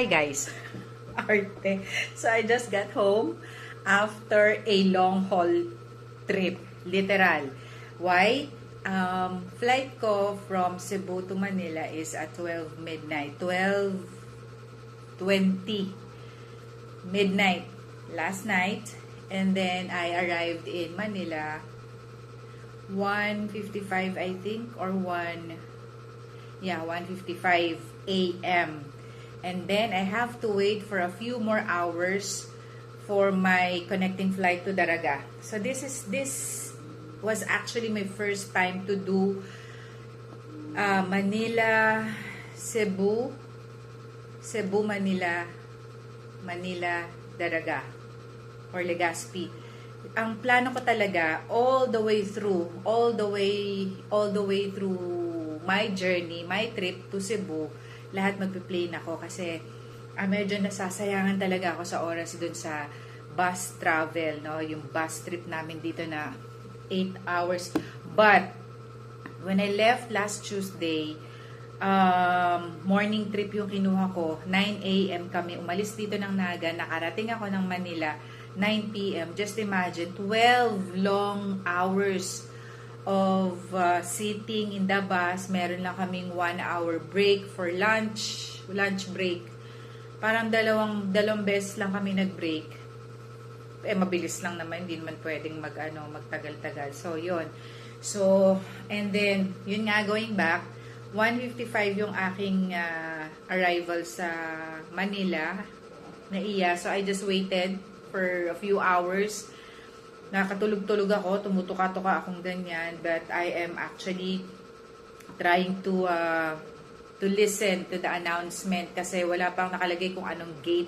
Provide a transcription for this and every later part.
Hi guys! Arte. So I just got home after a long haul trip. Literal. Why? Flight ko from Cebu to Manila is at 12 midnight. 12:20 midnight last night. And then I arrived in Manila 1:55 I think, or 1:55 a.m. And then I have to wait for a few more hours for my connecting flight to Daraga. So this was actually my first time to do Manila, Cebu, Manila, Daraga or Legazpi. Ang plano ko talaga all the way through my journey, my trip to Cebu, lahat magpi-plane ako kasi medyo nasasayangan talaga ako sa oras dun sa bus travel, no? Yung bus trip namin dito na 8 hours. But when I left last Tuesday, morning trip yung kinuha ko. 9 a.m. kami umalis dito ng Naga. Nakarating ako ng Manila 9 p.m. Just imagine, 12 long hours of sitting in the bus. Meron lang kaming 1 hour break for lunch break. Parang dalawang beses lang kami nag-break. Mabilis lang naman, hindi naman pwedeng magtagal-tagal. So, yun. So, and then, yun nga, going back, 1:55 yung aking arrival sa Manila na iya. So, I just waited for a few hours. Nakatulog-tulog ako, tumutuka-tuka akong ganyan, but I am actually trying to listen to the announcement kasi wala pang nakalagay kung anong gate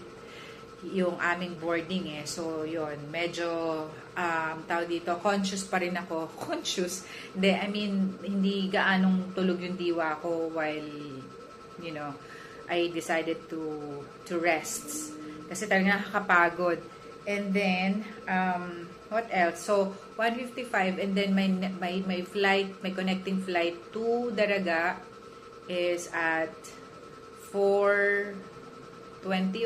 yung aming boarding eh. So, yun, medyo tawag dito, conscious pa rin ako. Conscious? Hindi, I mean, hindi gaanong tulog yung diwa ko while, I decided to rest. Kasi talaga nakakapagod. And then, what else? So, 1:55 and then my flight, my connecting flight to Daraga is at 4:20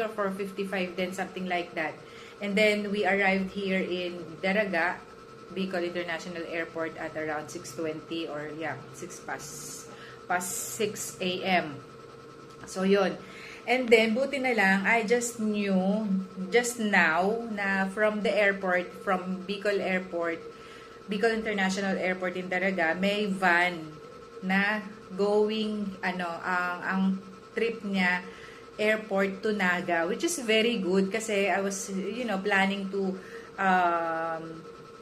or 4:55 then, something like that. And then, we arrived here in Daraga, Bicol International Airport at around 6:20 or 6 past 6 a.m. So, yun. And then, buti na lang, I just knew, just now, na from the airport, from Bicol Airport, Bicol International Airport in Daraga, may van na going, ang trip niya, airport to Naga, which is very good kasi I was, planning to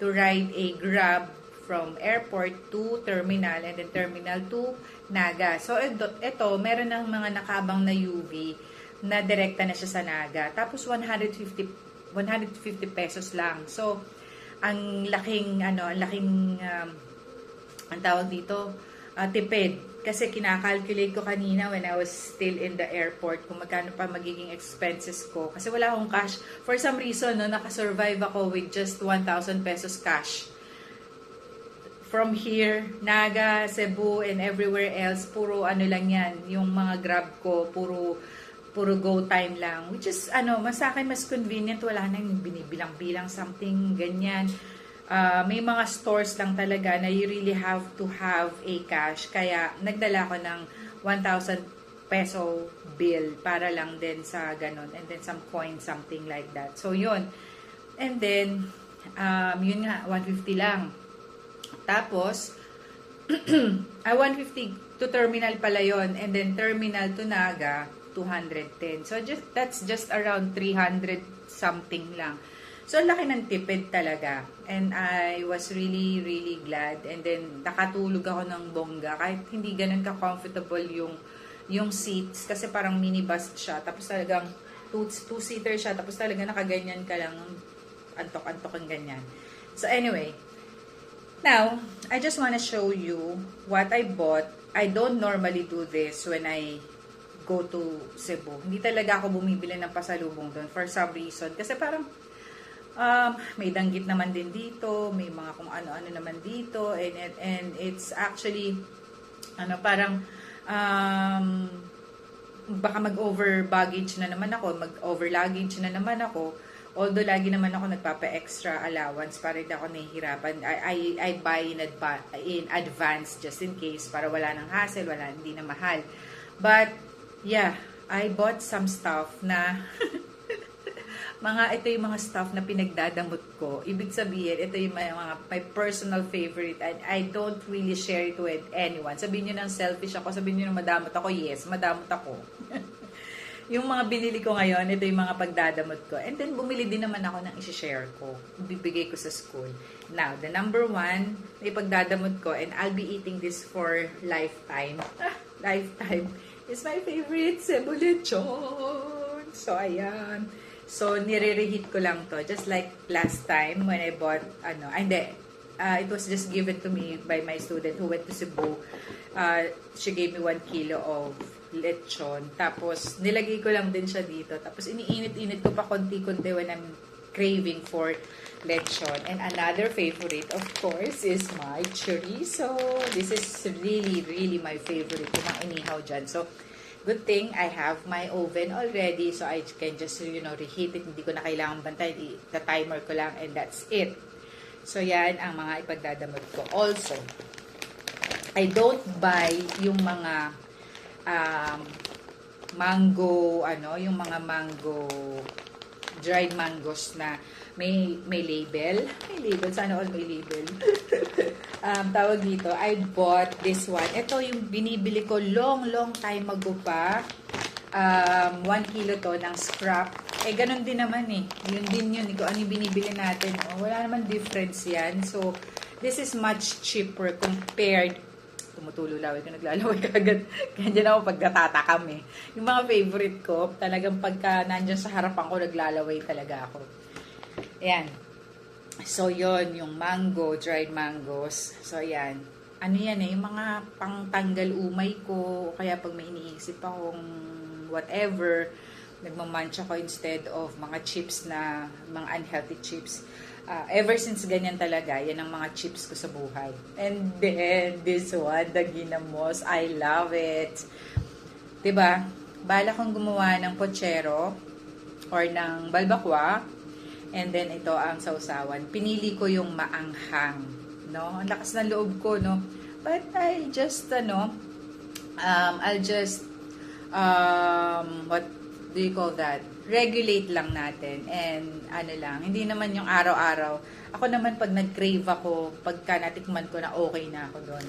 ride a Grab from airport to terminal and then terminal to Naga. So, ito meron ng mga nakabang na UV na direkta na siya sa Naga. Tapos, 150 pesos lang. So, ang laking ang tawag dito, tipid. Kasi kinakalculate ko kanina when I was still in the airport kung magkano pa magiging expenses ko. Kasi wala akong cash. For some reason, nakasurvive ako with just 1,000 pesos cash. From here, Naga, Cebu, and everywhere else, puro lang yan. Yung mga Grab ko, puro go time lang. Which is, sa akin mas convenient. Wala na yung binibilang-bilang something, ganyan. May mga stores lang talaga na you really have to have a cash. Kaya, nagdala ko ng 1,000 peso bill para lang din sa ganon. And then some coin, something like that. So, yun. And then, yun nga, 150 lang. Tapos, 150 to terminal pala yun. And then, terminal to Naga, 210. So, that's just around 300 something lang. So, laki ng tipid talaga. And I was really, really glad. And then, nakatulog ako ng bongga. Kahit hindi ganun ka-comfortable yung seats. Kasi parang minibus siya. Tapos talagang two-seater siya. Tapos talagang nakaganyan ka lang. Antok-antok ang ganyan. So, anyway. Now, I just want to show you what I bought. I don't normally do this when I go to Cebu. Hindi talaga ako bumibili ng pasalubong doon for some reason. Kasi parang may danggit naman din dito, may mga kung ano-ano naman dito, and it's actually parang baka mag-over baggage na naman ako, mag-over luggage na naman ako. Although lagi naman ako nagpapa-extra allowance para hindi ako nahihirapan. I buy in advance just in case para wala nang hassle, hindi na mahal. But yeah, I bought some stuff na ito yung mga stuff na pinagdadamot ko. Ibig sabihin, ito yung my personal favorite and I don't really share it with anyone. Sabihin nyo ng selfish ako, sabihin nyo ng madamot ako, yes, madamot ako. Yung mga binili ko ngayon, ito yung mga pagdadamot ko. And then, bumili din naman ako ng isi-share ko. Bibigay ko sa school. Now, the number one, na ipagdadamot ko, and I'll be eating this for lifetime. Lifetime is my favorite cebu lechon. So, ayan. So, nire-reheat ko lang to. Just like last time when I bought, it was just given to me by my student who went to Cebu. She gave me 1 kilo of lechon. Tapos, nilagay ko lang din siya dito. Tapos, iniinit-init ko pa konti-konti when I'm craving for lechon. And another favorite, of course, is my chorizo. This is really, really my favorite. Yung mga inihaw dyan. So, good thing I have my oven already. So, I can just, reheat it. Hindi ko na kailangan bantay. The-timer ko lang and that's it. So, yan ang mga ipagdadamot ko. Also, I don't buy yung mga mango, yung mga mango, dried mangoes na may label. May label. Sana all may label. Tawag dito, I bought this one. Ito yung binibili ko long time ago pa. 1 kilo to ng scrap. Ganun din naman eh. Yun din yun. Kung ano yung binibili natin. Wala naman difference yan. So, this is much cheaper compared tumutulo laway ko, naglalaway kagad. Kaya dyan ako pagkatatakam eh. Yung mga favorite ko, talagang pagka nandyan sa harapan ko, naglalaway talaga ako. Ayan. So, yon yung mango, dried mangoes. So, ayan. Ano yan eh, yung mga pangtanggal umay ko, kaya pag may iniisip akong whatever, nagmamunch ako instead of mga chips na, mga unhealthy chips. Ever since ganyan talaga, yan ang mga chips ko sa buhay. And then, this one, the ginamos, I love it. Diba? Bala kong gumawa ng pochero or ng balbakwa. And then, ito ang sausawan. Pinili ko yung maanghang. No? Ang lakas ng loob ko, no? But I just, I'll just, what do you call that? Regulate lang natin and hindi naman yung araw-araw. Ako naman pag nag-crave ako, pagka natikman ko na okay na ako doon.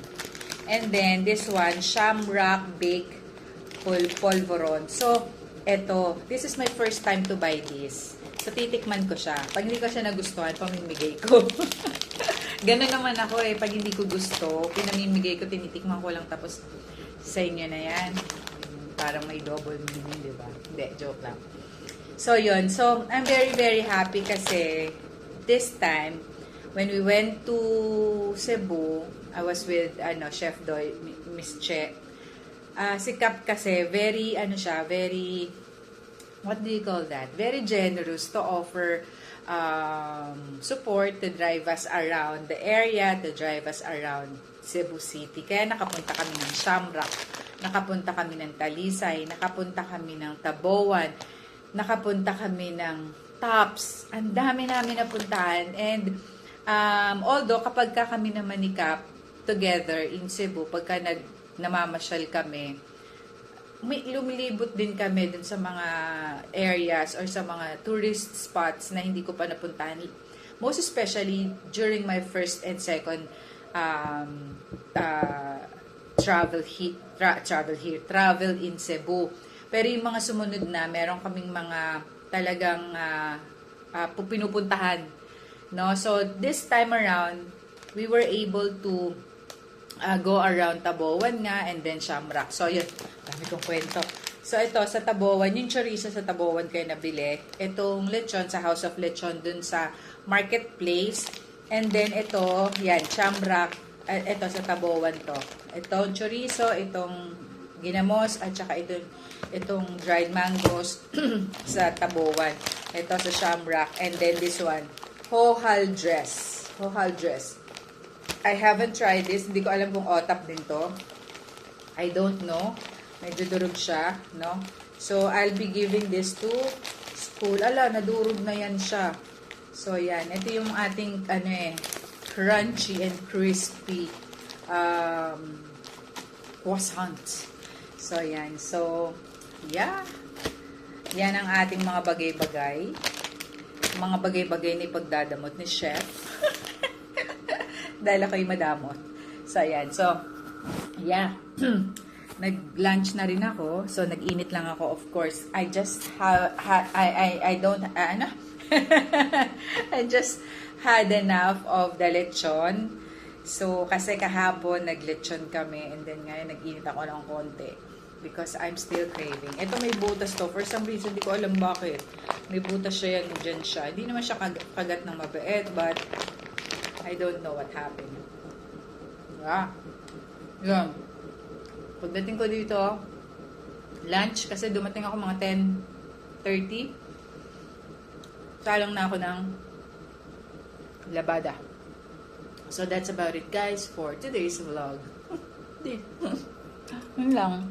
And then this one, Shamrock Baked Polvoron. So, this is my first time to buy this. So, titikman ko siya. Pag hindi ko siya nagustuhan, pamimigay ko. Ganun naman ako eh. Pag hindi ko gusto, pinamimigay ko, tinitikman ko lang tapos sa inyo na yan. Parang may double meaning, di ba? Hindi, joke lang. So, yun. So, I'm very, very happy kasi this time, when we went to Cebu, I was with, Chef Doy, Miss Che. Si Cap kasi, very, very, what do you call that? Very generous to offer support to drive us around the area, to drive us around Cebu City. Kaya nakapunta kami ng Shamrock, nakapunta kami ng Talisay, nakapunta kami ng Taboan, nakapunta kami ng Tops. Ang dami namin napuntahan. And although kapag kami naman ni Cap together in Cebu, pagka namamasyal kami, lumilibot din kami dun sa mga areas or sa mga tourist spots na hindi ko pa napuntahan. Most especially during my first and second travel in Cebu. Pero yung mga sumunod na, meron kaming mga talagang pinupuntahan. No? So, this time around, we were able to go around Taboan nga and then Shamrock. So, yun. Dami kong kwento. So, ito, sa Taboan, yung chorizo sa Taboan kayo nabili. Itong lechon sa House of Lechon dun sa marketplace. And then, ito, yan, Shamrock. Ito, sa Taboan to. Itong chorizo, itong ginamos, at saka itong dried mangoes sa Taboan. Ito sa Shamrock. And then this one, Hohal Dress. Hohal Dress. I haven't tried this. Hindi ko alam kung otap din to. I don't know. Medyo durog siya, no? So, I'll be giving this to school. Ala, nadurog na yan siya. So, yan. Ito yung ating, crunchy and crispy croissant. So, yan. So, yeah. Yan ang ating mga bagay-bagay. Mga bagay-bagay na ipagdadamot ni Chef. Dahil ako'y madamot. So, yan. So, yeah. Nag-lunch na rin ako. So, nag-init lang ako, of course. I just I don't, I just had enough of the lechon. So, kasi kahapon, nag-lechon kami. And then, ngayon, nag-init ako ng konti. Because I'm still craving. Ito may butas to. For some reason, hindi ko alam bakit. May butas siya yan. Dyan siya. Hindi naman siya kagat ng mabait. But, I don't know what happened. Yeah. Yan. Pagdating ko dito, lunch. Kasi dumating ako mga 10:30. Salang na ako ng labada. So, that's about it, guys, for today's vlog. Yun lang.